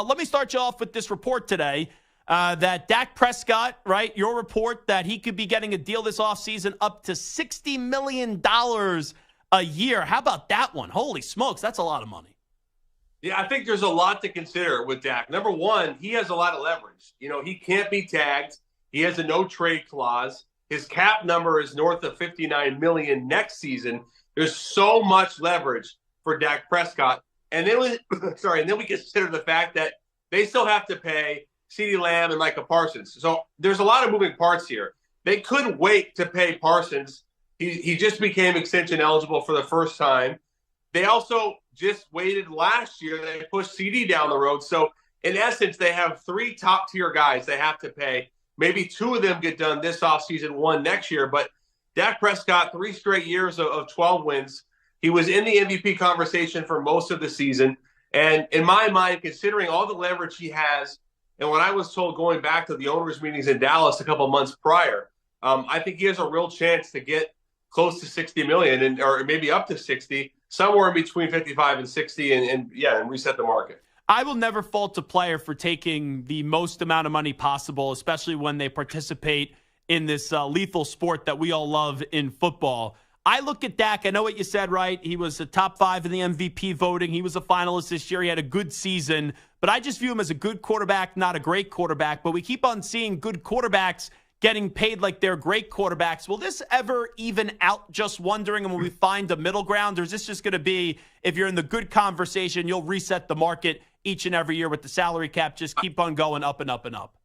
Let me start you off with this report today that Dak Prescott, right, your report that he could be getting a deal this offseason up to $60 million a year. How about that one? Holy smokes, that's a lot of money. Yeah, I think there's a lot to consider with Dak. Number one, he has a lot of leverage. He can't be tagged. He has a no-trade clause. His cap number is north of $59 million next season. There's so much leverage for Dak Prescott. And then we consider the fact that they still have to pay CeeDee Lamb and Micah Parsons. So there's a lot of moving parts here. They could wait to pay Parsons. He just became extension eligible for the first time. They also just waited last year. They pushed CD down the road. So in essence, they have 3 top-tier guys they have to pay. Maybe 2 of them get done this offseason, 1 next year. But Dak Prescott, 3 straight years of 12 wins. He was in the MVP conversation for most of the season. And in my mind, considering all the leverage he has, and what I was told going back to the owners' meetings in Dallas a couple of months prior, I think he has a real chance to get close to $60 million or maybe up to 60, somewhere in between 55 and 60, and reset the market. I will never fault a player for taking the most amount of money possible, especially when they participate in this lethal sport that we all love in football. I look at Dak. I know what you said, right? He was a top 5 in the MVP voting. He was a finalist this year. He had a good season. But I just view him as a good quarterback, not a great quarterback. But we keep on seeing good quarterbacks getting paid like they're great quarterbacks. Will this ever even out? Just wondering, and will we find a middle ground? Or is this just going to be, if you're in the good conversation, you'll reset the market each and every year with the salary cap, just keep on going up and up and up?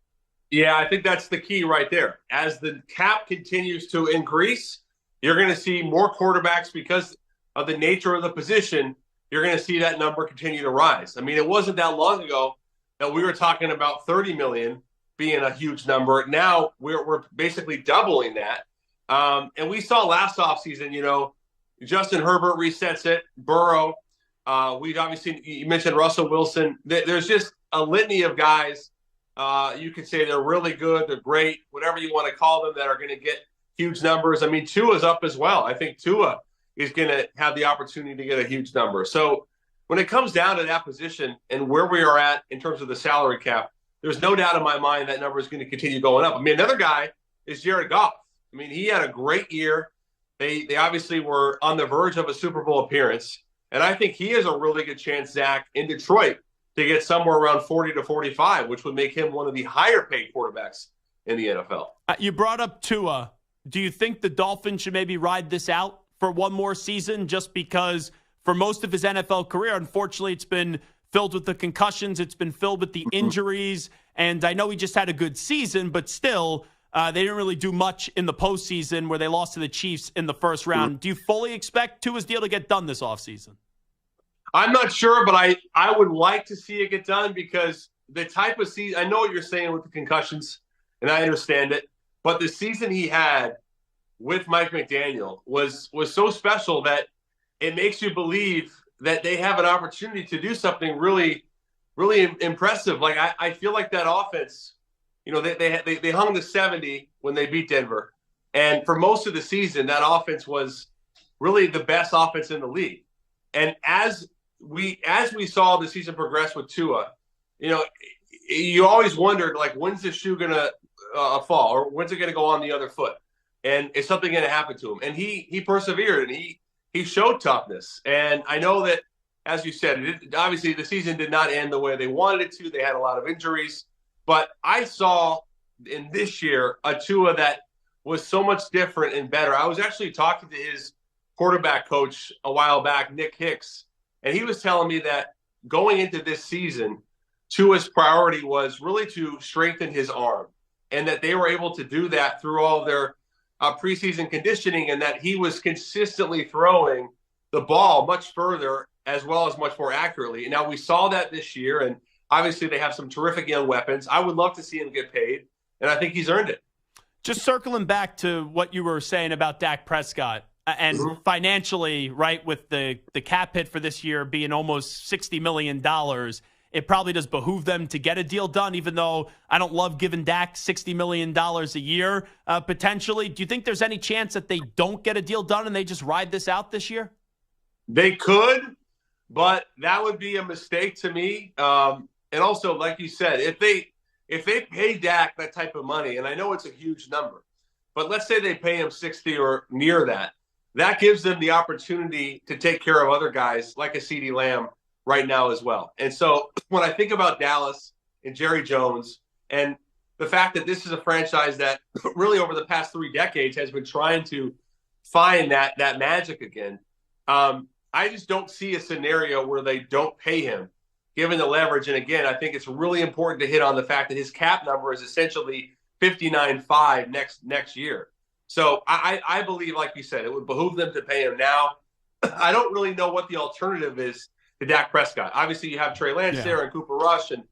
Yeah, I think that's the key right there. As the cap continues to increase, you're going to see more quarterbacks because of the nature of the position. You're going to see that number continue to rise. I mean, it wasn't that long ago that we were talking about 30 million being a huge number. Now we're basically doubling that. And we saw last offseason, Justin Herbert resets it, Burrow. We've obviously, you mentioned Russell Wilson. There's just a litany of guys. You could say they're really good, they're great, whatever you want to call them, that are going to get huge numbers. I mean, Tua's up as well. I think Tua is going to have the opportunity to get a huge number. So when it comes down to that position and where we are at in terms of the salary cap, there's no doubt in my mind that number is going to continue going up. I mean, another guy is Jared Goff. I mean, he had a great year. They obviously were on the verge of a Super Bowl appearance. And I think he has a really good chance, Zach, in Detroit to get somewhere around 40 to 45, which would make him one of the higher paid quarterbacks in the NFL. You brought up Tua. Do you think the Dolphins should maybe ride this out for one more season, just because for most of his NFL career, unfortunately, it's been filled with the concussions, it's been filled with the injuries, and I know he just had a good season, but still, they didn't really do much in the postseason where they lost to the Chiefs in the first round. Do you fully expect Tua's deal to get done this offseason? I'm not sure, but I would like to see it get done, because the type of season, I know what you're saying with the concussions, and I understand it, but the season he had with Mike McDaniel was so special that it makes you believe that they have an opportunity to do something really, really impressive. Like I feel like that offense, they hung the 70 when they beat Denver, and for most of the season, that offense was really the best offense in the league. And as we saw the season progress with Tua, you always wondered, like, when's the shoe gonna fall, or when's it gonna go on the other foot, and is something gonna happen to him? And he persevered, and he showed toughness. And I know that, as you said, obviously the season did not end the way they wanted it to. They had a lot of injuries, but I saw in this year a Tua that was so much different and better. I was actually talking to his quarterback coach a while back, Nick Hicks, and he was telling me that going into this season, Tua's priority was really to strengthen his arm, and that they were able to do that through all of their preseason conditioning, and that he was consistently throwing the ball much further as well as much more accurately. And now we saw that this year, and obviously they have some terrific young weapons. I would love to see him get paid, and I think he's earned it. Just circling back to what you were saying about Dak Prescott, and financially, right, with the cap hit for this year being almost $60 million, it probably does behoove them to get a deal done, even though I don't love giving Dak $60 million a year, potentially. Do you think there's any chance that they don't get a deal done and they just ride this out this year? They could, but that would be a mistake to me. And also, like you said, if they pay Dak that type of money, and I know it's a huge number, but let's say they pay him 60 or near that, that gives them the opportunity to take care of other guys like a CeeDee Lamb right now as well. And so when I think about Dallas and Jerry Jones and the fact that this is a franchise that really over the past 3 decades has been trying to find that magic again, I just don't see a scenario where they don't pay him given the leverage. And again, I think it's really important to hit on the fact that his cap number is essentially 59.5 next year. So I believe, like you said, it would behoove them to pay him now. I don't really know what the alternative is to Dak Prescott. Obviously, you have Trey Lance there and Cooper Rush, and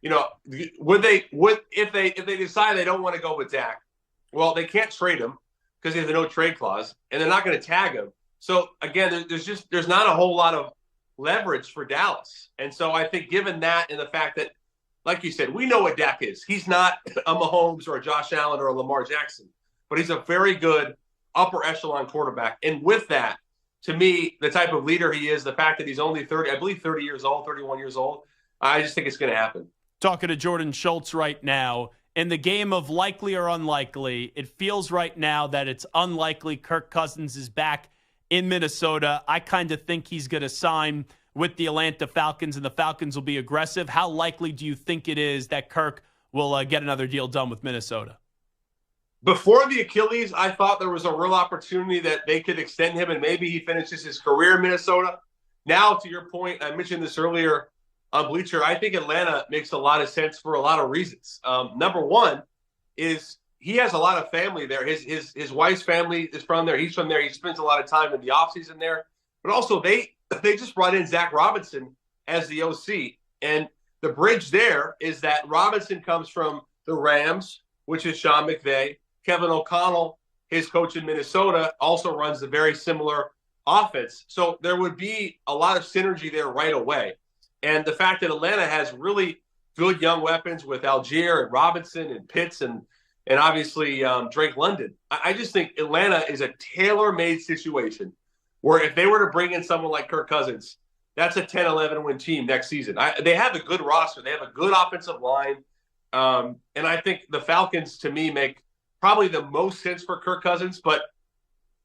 if they decide they don't want to go with Dak, well, they can't trade him because he has a no trade clause, and they're not going to tag him. So again, there's not a whole lot of leverage for Dallas. And so I think given that and the fact that, like you said, we know what Dak is. He's not a Mahomes or a Josh Allen or a Lamar Jackson, but he's a very good upper echelon quarterback. And with that, to me, the type of leader he is, the fact that he's only 30 years old, 31 years old, I just think it's going to happen. Talking to Jordan Schultz right now, in the game of likely or unlikely, it feels right now that it's unlikely Kirk Cousins is back in Minnesota. I kind of think he's going to sign with the Atlanta Falcons, and the Falcons will be aggressive. How likely do you think it is that Kirk will get another deal done with Minnesota? Before the Achilles, I thought there was a real opportunity that they could extend him and maybe he finishes his career in Minnesota. Now, to your point, I mentioned this earlier on Bleacher, I think Atlanta makes a lot of sense for a lot of reasons. Number one is he has a lot of family there. His wife's family is from there. He's from there. He spends a lot of time in the offseason there. But also they just brought in Zach Robinson as the OC. And the bridge there is that Robinson comes from the Rams, which is Sean McVay. Kevin O'Connell, his coach in Minnesota, also runs a very similar offense. So there would be a lot of synergy there right away. And the fact that Atlanta has really good young weapons with Algier and Robinson and Pitts and obviously Drake London, I just think Atlanta is a tailor-made situation where if they were to bring in someone like Kirk Cousins, that's a 10-11 win team next season. They have a good roster. They have a good offensive line. And I think the Falcons, to me, make probably the most sense for Kirk Cousins. But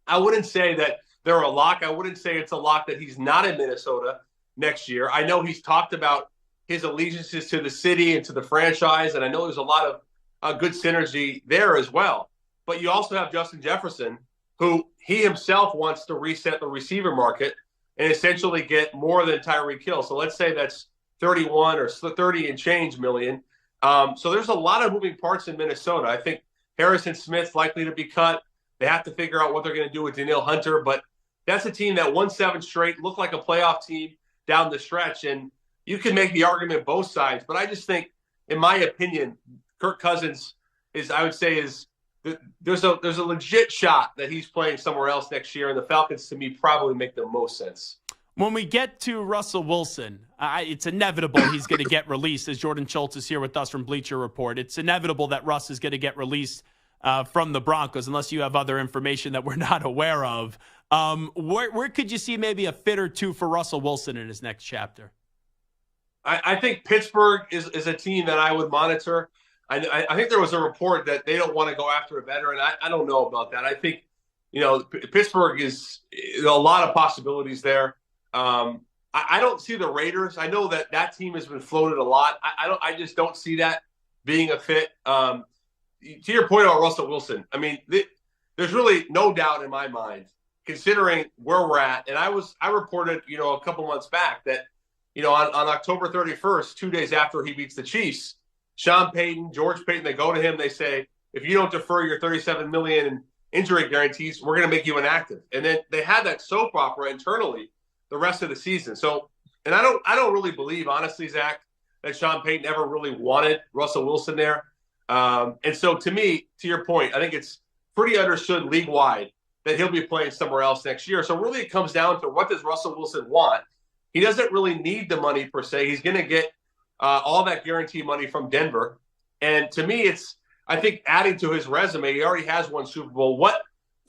I wouldn't say that they're a lock. I wouldn't say it's a lock that he's not in Minnesota next year. I know he's talked about his allegiances to the city and to the franchise, and I know there's a lot of good synergy there as well. But you also have Justin Jefferson, who he himself wants to reset the receiver market and essentially get more than Tyreek Hill. So let's say that's 31 or 30 and change million. So there's a lot of moving parts in Minnesota. I think Harrison Smith's likely to be cut. They have to figure out what they're going to do with Daniil Hunter. But that's a team that won 7 straight, looked like a playoff team down the stretch. And you can make the argument both sides. But I just think, in my opinion, Kirk Cousins is, I would say, there's a legit shot that he's playing somewhere else next year. And the Falcons, to me, probably make the most sense. When we get to Russell Wilson, it's inevitable he's going to get released, as Jordan Schultz is here with us from Bleacher Report. It's inevitable that Russ is going to get released from the Broncos, unless you have other information that we're not aware of. Where could you see maybe a fit or two for Russell Wilson in his next chapter? I think Pittsburgh is a team that I would monitor. I think there was a report that they don't want to go after a veteran. I don't know about that. I think, Pittsburgh is a lot of possibilities there. I don't see the Raiders. I know that team has been floated a lot. I just don't see that being a fit. To your point about Russell Wilson, I mean, there's really no doubt in my mind, considering where we're at. And I reported, a couple months back that, on October 31st, 2 days after he beats the Chiefs, Sean Payton, George Payton, they go to him. They say, if you don't defer your $37 million in injury guarantees, we're going to make you inactive. And then they had that soap opera internally the rest of the season. So, and I don't really believe, honestly, Zach, that Sean Payton ever really wanted Russell Wilson there. And so, to me, to your point, I think it's pretty understood league-wide that he'll be playing somewhere else next year. So really it comes down to, what does Russell Wilson want? He doesn't really need the money per se. He's going to get all that guarantee money from Denver. And to me, it's, I think, adding to his resume. He already has won Super Bowl. If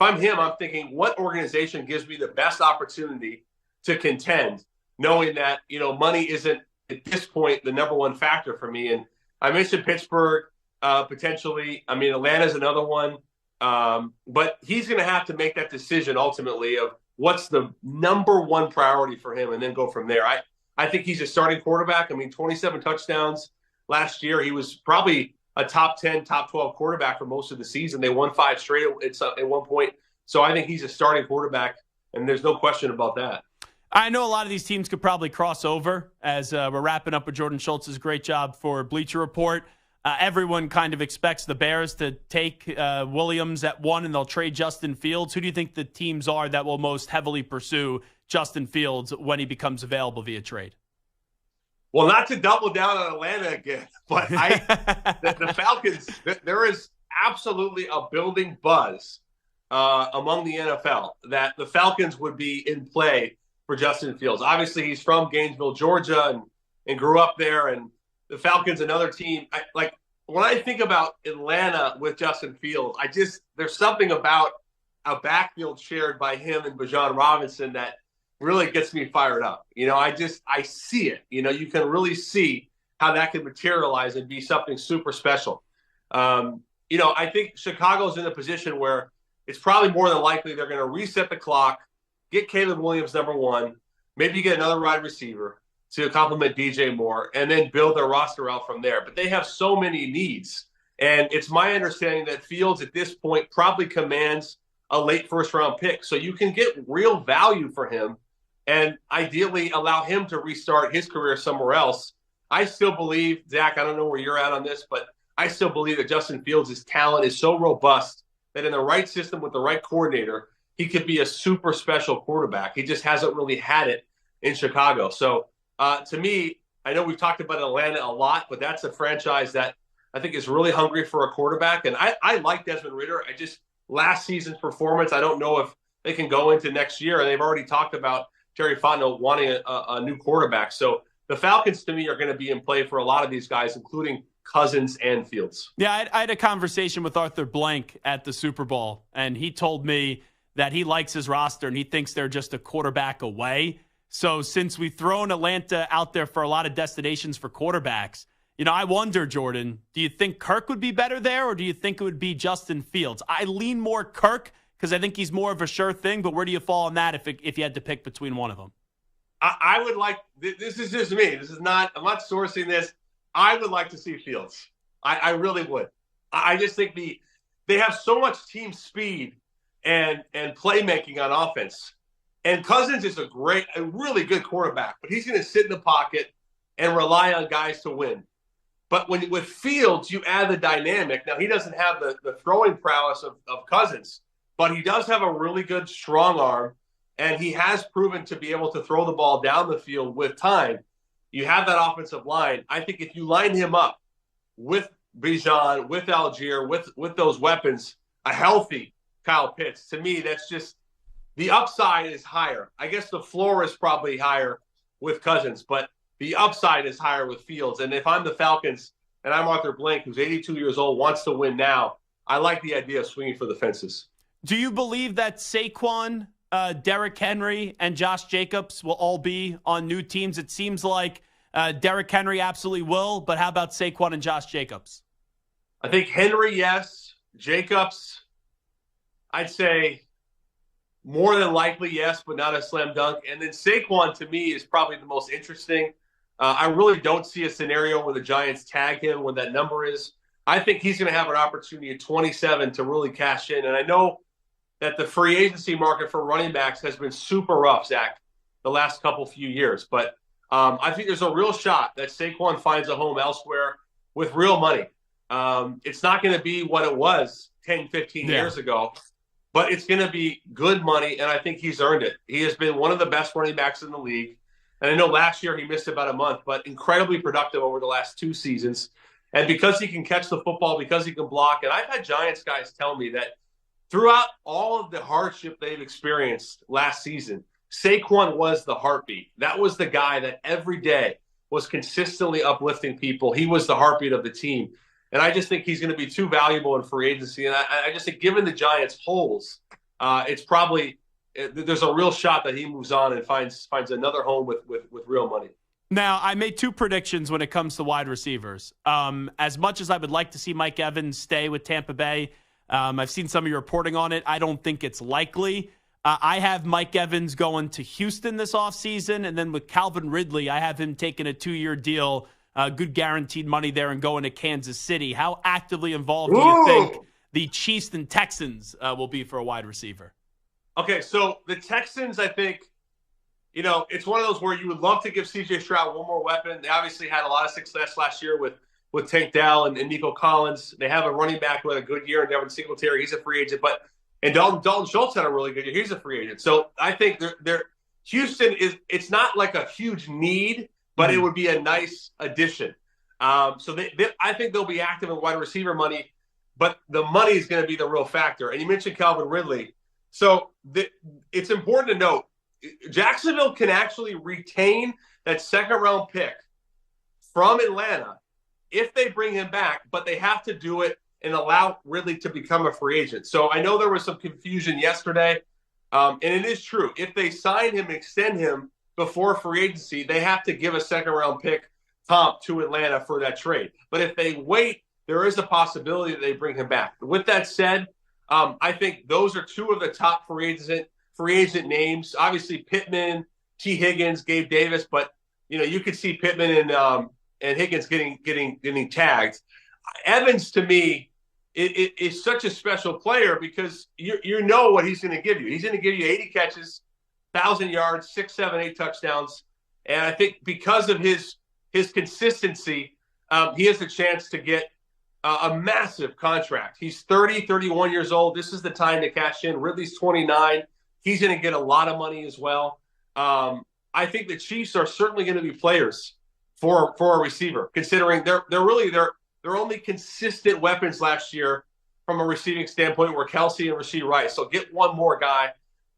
I'm him, I'm thinking, what organization gives me the best opportunity to contend, knowing that, money isn't at this point the number one factor for me. And I mentioned Pittsburgh potentially. I mean, Atlanta's another one. But he's going to have to make that decision ultimately of what's the number one priority for him and then go from there. I think he's a starting quarterback. I mean, 27 touchdowns last year. He was probably a top 10, top 12 quarterback for most of the season. They won 5 straight at one point. So I think he's a starting quarterback, and there's no question about that. I know a lot of these teams could probably cross over as we're wrapping up with Jordan Schultz's great job for Bleacher Report. Everyone kind of expects the Bears to take Williams at 1 and they'll trade Justin Fields. Who do you think the teams are that will most heavily pursue Justin Fields when he becomes available via trade? Well, not to double down on Atlanta again, but the Falcons, there is absolutely a building buzz among the NFL that the Falcons would be in play for Justin Fields. Obviously, he's from Gainesville, Georgia, and grew up there. And the Falcons, another team. When I think about Atlanta with Justin Fields, there's something about a backfield shared by him and Bijan Robinson that really gets me fired up. I see it. You can really see how that could materialize and be something super special. I think Chicago's in a position where it's probably more than likely they're going to reset the clock, get Caleb Williams number 1, maybe get another wide receiver to complement DJ Moore, and then build their roster out from there. But they have so many needs. And it's my understanding that Fields at this point probably commands a late first-round pick. So you can get real value for him and ideally allow him to restart his career somewhere else. I still believe, Zach, I don't know where you're at on this, but I still believe that Justin Fields' talent is so robust that in the right system with the right coordinator, he could be a super special quarterback. He just hasn't really had it in Chicago. So to me, I know we've talked about Atlanta a lot, but that's a franchise that I think is really hungry for a quarterback. And I like Desmond Ridder. Last season's performance, I don't know if they can go into next year. And they've already talked about Terry Fontenot wanting a new quarterback. So the Falcons, to me, are going to be in play for a lot of these guys, including Cousins and Fields. Yeah, I had a conversation with Arthur Blank at the Super Bowl, and he told me that he likes his roster and he thinks they're just a quarterback away. So since we've thrown Atlanta out there for a lot of destinations for quarterbacks, I wonder, Jordan, do you think Kirk would be better there, or do you think it would be Justin Fields? I lean more Kirk because I think he's more of a sure thing, but where do you fall on that if you had to pick between one of them? I would like – this is just me. I'm not sourcing this. I would like to see Fields. I really would. I just think they have so much team speed and playmaking on offense. And Cousins is a really good quarterback, but he's going to sit in the pocket and rely on guys to win. But with Fields, you add the dynamic. Now, he doesn't have the throwing prowess of Cousins, but he does have a really good strong arm, and he has proven to be able to throw the ball down the field with time. You have that offensive line. I think if you line him up with Bijan, with Algier, with those weapons, a healthy Kyle Pitts, to me, that's just the upside is higher. I guess the floor is probably higher with Cousins, but the upside is higher with Fields. And if I'm the Falcons and I'm Arthur Blank, who's 82 years old, wants to win now, I like the idea of swinging for the fences. Do you believe that Saquon, Derrick Henry, and Josh Jacobs will all be on new teams? It seems like Derrick Henry absolutely will, but how about Saquon and Josh Jacobs? I think Henry, yes. Jacobs, I'd say more than likely, yes, but not a slam dunk. And then Saquon, to me, is probably the most interesting. I really don't see a scenario where the Giants tag him when that number is. I think he's going to have an opportunity at 27 to really cash in. And I know that the free agency market for running backs has been super rough, Zach, the last few years. But I think there's a real shot that Saquon finds a home elsewhere with real money. It's not going to be what it was 10, 15 years ago, but it's going to be good money, and I think he's earned it. He has been one of the best running backs in the league. And I know last year he missed about a month, but incredibly productive over the last 2 seasons. And because he can catch the football, because he can block, and I've had Giants guys tell me that throughout all of the hardship they've experienced last season, Saquon was the heartbeat. That was the guy that every day was consistently uplifting people. He was the heartbeat of the team. And I just think he's going to be too valuable in free agency. And I just think given the Giants' holes, it's probably there's a real shot that he moves on and finds another home with real money. Now, I made two predictions when it comes to wide receivers. As much as I would like to see Mike Evans stay with Tampa Bay, I've seen some of your reporting on it. I don't think it's likely. I have Mike Evans going to Houston this offseason, and then with Calvin Ridley, I have him taking a 2-year deal, good guaranteed money there, and going to Kansas City. How actively involved do you think the Chiefs and Texans will be for a wide receiver? Okay, so the Texans, I think, it's one of those where you would love to give C.J. Stroud one more weapon. They obviously had a lot of success last year with Tank Dell and Nico Collins. They have a running back who had a good year in Devin Singletary. He's a free agent, and Dalton Schultz had a really good year. He's a free agent. So I think Houston it's not like a huge need, but it would be a nice addition. So I think they'll be active in wide receiver money, but the money is going to be the real factor. And you mentioned Calvin Ridley. So it's important to note, Jacksonville can actually retain that second-round pick from Atlanta if they bring him back, but they have to do it and allow Ridley to become a free agent. So I know there was some confusion yesterday, and it is true. If they sign him and extend him before free agency, they have to give a second-round pick comp to Atlanta for that trade. But if they wait, there is a possibility that they bring him back. With that said, I think those are two of the top free agent names. Obviously, Pittman, T. Higgins, Gabe Davis, but you could see Pittman and Higgins getting tagged. Evans, to me, is such a special player because you know what he's going to give you. He's going to give you 80 catches, 1,000 yards, 6, 7, 8 touchdowns, and I think because of his consistency, he has a chance to get a massive contract. He's 30, 31 years old. This is the time to cash in. Ridley's 29. He's going to get a lot of money as well. I think the Chiefs are certainly going to be players for a receiver, considering they're only consistent weapons last year from a receiving standpoint were Kelsey and Rashee Rice. So get one more guy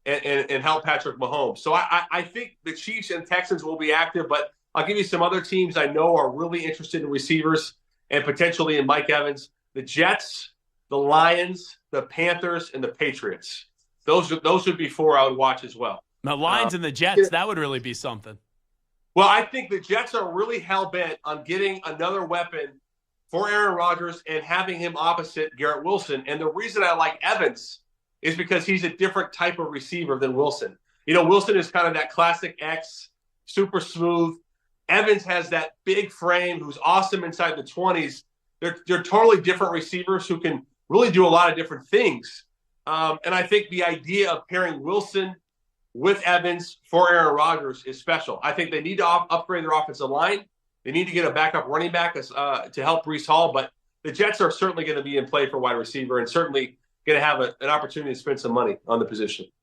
and help Patrick Mahomes. So I think the Chiefs and Texans will be active, but I'll give you some other teams I know are really interested in receivers and potentially in Mike Evans. The Jets, the Lions, the Panthers, and the Patriots. Those would be four I would watch as well. The Lions and the Jets, that would really be something. Well, I think the Jets are really hell-bent on getting another weapon for Aaron Rodgers and having him opposite Garrett Wilson. And the reason I like Evans is because he's a different type of receiver than Wilson. Wilson is kind of that classic X, super smooth. Evans has that big frame who's awesome inside the 20s. They're totally different receivers who can really do a lot of different things. And I think the idea of pairing Wilson with Evans for Aaron Rodgers is special. I think they need to upgrade their offensive line. They need to get a backup running back to help Breece Hall. But the Jets are certainly going to be in play for wide receiver and certainly going to have an opportunity to spend some money on the position.